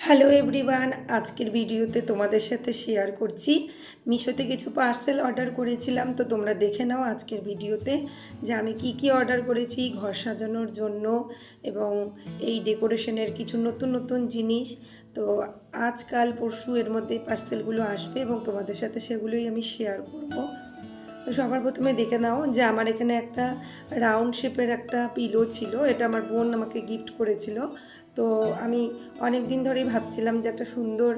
Hello everyone, আজকের ভিডিওতে তোমাদের সাথে শেয়ার করছি মিশোতে কিছু পার্সেল অর্ডার করেছিলাম। তো তোমরা দেখে নাও আজকের ভিডিওতে যে আমি কি অর্ডার করেছি ঘর সাজানোর জন্য এবং এই ডেকোরেশনের কিছু নতুন নতুন জিনিস। তো আজকাল পরশু এর মধ্যে পার্সেলগুলো আসবে এবং তোমাদের সাথে সেগুলোই আমি শেয়ার করব। তো সবার প্রথমে দেখে নাও যে আমার এখানে একটা রাউন্ড শেপের একটা পিলো ছিল, এটা আমার বোন আমাকে গিফট করেছিল। তো আমি অনেক দিন ধরেই ভাবছিলাম যে একটা সুন্দর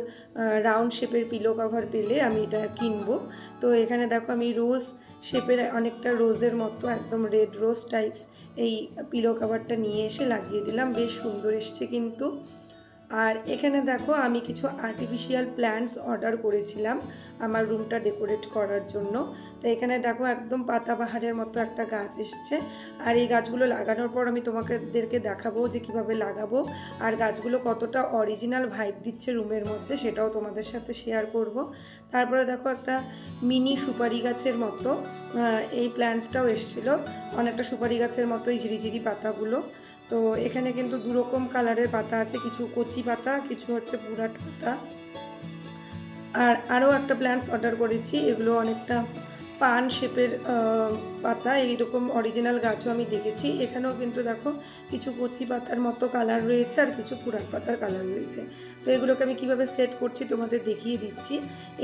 রাউন্ড শেপের পিলো কভার পেলে আমি এটা কিনবো। তো এখানে দেখো আমি রোজ শেপের অনেকটা রোজের মতো একদম রেড রোজ টাইপস এই পিলো কভারটা নিয়ে এসে লাগিয়ে দিলাম, বেশ সুন্দর এসছে কিন্তু। আর এখানে দেখো আমি কিছু আর্টিফিশিয়াল প্ল্যান্টস অর্ডার করেছিলাম আমার রুমটা ডেকোরেট করার জন্য। তো এখানে দেখো একদম পাতাবাহারের মতো একটা গাছ এসছে। আর এই গাছগুলো লাগানোর পর আমি তোমাদেরকে দেখাবো যে কিভাবে লাগাবো আর গাছগুলো কতটা অরিজিনাল ভাইব দিচ্ছে রুমের মধ্যে, সেটাও তোমাদের সাথে শেয়ার করব। তারপরে দেখো একটা মিনি সুপারি গাছের মতো এই প্ল্যান্টসটাও এসেছিলো, অনেকটা সুপারি গাছের মতোই ঝিরিঝিরি পাতাগুলো। তো এখানে কিন্তু দুরকম কালারের পাতা আছে, কিছু কচি পাতা, কিছু হচ্ছে পুরাট পাতা। আর আরও একটা প্ল্যান্টস অর্ডার করেছি, এগুলো অনেকটা পান শেপের পাতা, এইরকম অরিজিনাল গাছও আমি দেখেছি। এখানেও কিন্তু দেখো কিছু কচি পাতার মতো কালার রয়েছে আর কিছু পুরাট পাতার কালার রয়েছে। তো এগুলোকে আমি কিভাবে সেট করছি তোমাদের দেখিয়ে দিচ্ছি।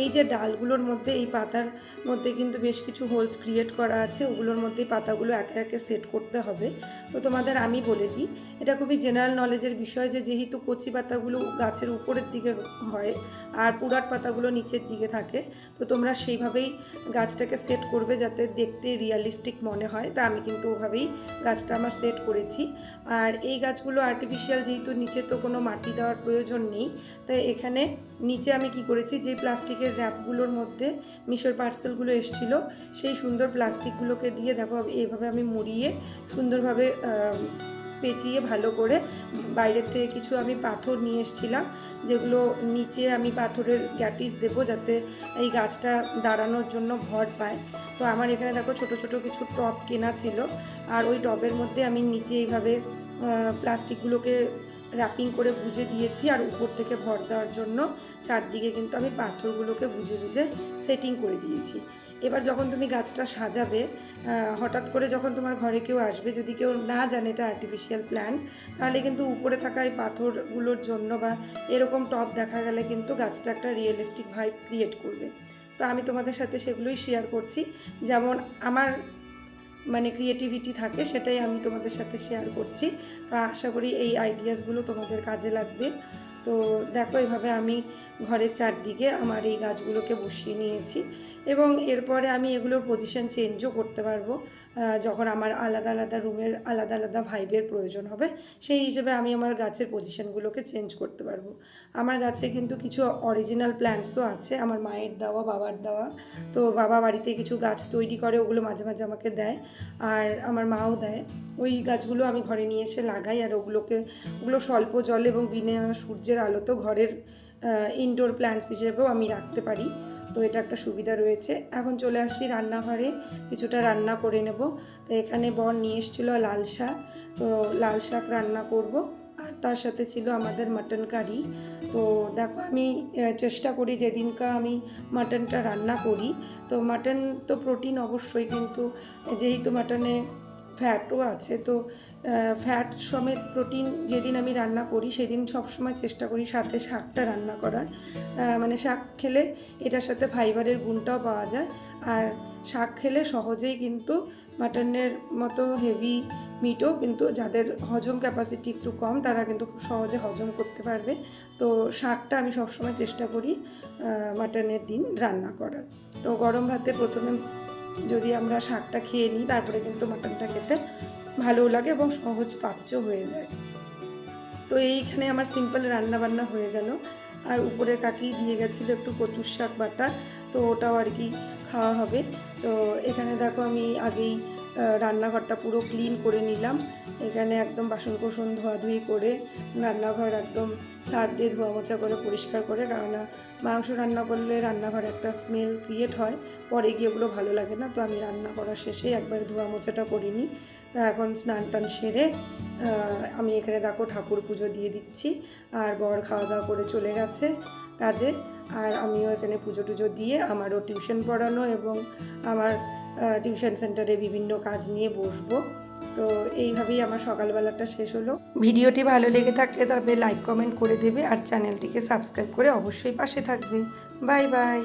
এই যে ডালগুলোর মধ্যে এই পাতার মধ্যে কিন্তু বেশ কিছু হোলস ক্রিয়েট করা আছে, ওগুলোর মধ্যেই পাতাগুলো একে একে সেট করতে হবে। তো তোমাদের আমি বলে দিই, এটা খুবই জেনারেল নলেজের বিষয় যে যেহেতু কচি পাতাগুলো গাছের উপরের দিকে হয় আর পুরাট পাতাগুলো নিচের দিকে থাকে, তো তোমরা সেইভাবেই গাছটাকে সেট করবে যাতে দেখতে রিয়ালিস্টিক মনে হয়। তা আমি কিন্তু ওভাবেই গাছটা আমার সেট করেছি। আর এই গাছগুলো আর্টিফিশিয়াল, যেহেতু নিচে তো কোনো মাটি দেওয়ার প্রয়োজন নেই, তাই এখানে নিচে আমি কি করেছি, যে প্লাস্টিকের র্যাপগুলোর মধ্যে মিশোর পার্সেলগুলো এসেছিলো সেই সুন্দর প্লাস্টিকগুলোকে দিয়ে দেখো এইভাবে আমি মুড়িয়ে সুন্দরভাবে পেঁচিয়ে ভালো করে বাইরের থেকে কিছু আমি পাথর নিয়ে এসেছিলাম, যেগুলো নিচে আমি পাথরের গ্যাটিস দেবো যাতে এই গাছটা দাঁড়ানোর জন্য ভর পায়। তো আমার এখানে দেখো ছোট ছোট কিছু টব কেনা ছিল, আর ওই টবের মধ্যে আমি নিচে এইভাবে প্লাস্টিকগুলোকে র্যাপিং করে গুজে দিয়েছি আর উপর থেকে ভর দেওয়ার জন্য চারদিকে কিন্তু আমি পাথরগুলোকে গুজে গুজে সেটিং করে দিয়েছি। এবার যখন তুমি গাছটা সাজাবে, হঠাৎ করে যখন তোমার ঘরে কেউ আসবে, যদি কেউ না জানে এটা আর্টিফিশিয়াল প্ল্যান্ট, তাহলে কিন্তু উপরে থাকা এই পাথরগুলোর জন্য বা এরকম টপ দেখা গেলে কিন্তু গাছটা একটা রিয়েলিস্টিক ভাইব ক্রিয়েট করবে। তো আমি তোমাদের সাথে সেগুলোই শেয়ার করছি, যেমন আমার মানে ক্রিয়েটিভিটি থাকে সেটাই আমি তোমাদের সাথে শেয়ার করছি। তো আশা করি এই আইডিয়াসগুলো তোমাদের কাজে লাগবে। তো দেখো এভাবে আমি ঘরের চারদিকে আমার এই গাছগুলোকে বসিয়ে নিয়েছি এবং এরপরে আমি এগুলোর পজিশন চেঞ্জও করতে পারবো যখন আমার আলাদা আলাদা রুমের আলাদা আলাদা ভাইবের প্রয়োজন হবে, সেই হিসেবে আমি আমার গাছের পজিশনগুলোকে চেঞ্জ করতে পারবো। আমার গাছে কিন্তু কিছু অরিজিনাল প্ল্যান্টসও আছে, আমার মায়ের দেওয়া, বাবার দেওয়া। তো বাবা বাড়িতে কিছু গাছ তৈরি করে, ওগুলো মাঝে মাঝে আমাকে দেয় আর আমার মাও দেয়। ওই গাছগুলো আমি ঘরে নিয়ে এসে লাগাই আর ওগুলো স্বল্প জলে এবং বিনা সূর্যের আলোতেও ঘরের ইনডোর প্ল্যান্টস হিসেবেও আমি রাখতে পারি। তো এটা একটা সুবিধা রয়েছে। এখন চলে আসছি রান্নাঘরে, কিছুটা রান্না করে নেব। তো এখানে বর নিয়ে এসেছিলো লাল শাক, তো লাল শাক রান্না করব আর তার সাথে ছিল আমাদের মাটন কারি। তো দেখো আমি চেষ্টা করি যেদিনকা আমি মাটনটা রান্না করি, তো মাটন তো প্রোটিন অবশ্যই, কিন্তু যেহেতু মাটনে ফ্যাটও আছে, তো ফ্যাট সমেত প্রোটিন যেদিন আমি রান্না করি সেদিন সবসময় চেষ্টা করি সাথে শাকটা রান্না করার। মানে শাক খেলে এটার সাথে ফাইবারের গুণটাও পাওয়া যায়, আর শাক খেলে সহজেই কিন্তু মাটনের মতো হেভি মিটও কিন্তু যাদের হজম ক্যাপাসিটি একটু কম তারা কিন্তু খুব সহজে হজম করতে পারবে। তো শাকটা আমি সবসময় চেষ্টা করি মাটনের দিন রান্না করার। তো গরম ভাতে প্রথমে যদি আমরা শাকটা খেয়ে নিই, তারপরে কিন্তু মাটনটা খেতে ভালোও লাগে এবং সহজ পাচ্য হয়ে যায়। তো এইখানে আমার সিম্পল রান্না বান্না হয়ে গেল। আর উপরে কাকি দিয়ে গেছিলো একটু কচুর শাক বাটা, তো ওটাও আর কি খাওয়া হবে। তো এখানে দেখো আমি আগেই রান্নাঘরটা পুরো ক্লিন করে নিলাম। এখানে একদম বাসন কোসন ধোয়াধুয়ি করে রান্নাঘর একদম সার্ফ দিয়ে ধোয়া মোছা করে পরিষ্কার করে, কেননা মাংস রান্না করলে রান্নাঘরে একটা স্মেল ক্রিয়েট হয়, পরে গিয়ে ওগুলো ভালো লাগে না। তো আমি রান্না করার শেষে একবার ধোয়া মোছাটা করিনি। তা এখন স্নান টান সেরে আমি এখানে দেখো ঠাকুর পুজো দিয়ে দিচ্ছি, আর বর খাওয়া দাওয়া করে চলে গেছে কাজে। আর আমিও এখানে পুজো টুজো দিয়ে আমারও টিউশন পড়ানো এবং আমার টিউশন সেন্টারে বিভিন্ন কাজ নিয়ে বসবো। তো এইভাবেই আমার সকালবেলাটা শেষ হলো। ভিডিওটি ভালো লেগে থাকলে তবে লাইক কমেন্ট করে দেবে, আর চ্যানেলটিকে সাবস্ক্রাইব করে অবশ্যই পাশে থাকবে। Bye bye.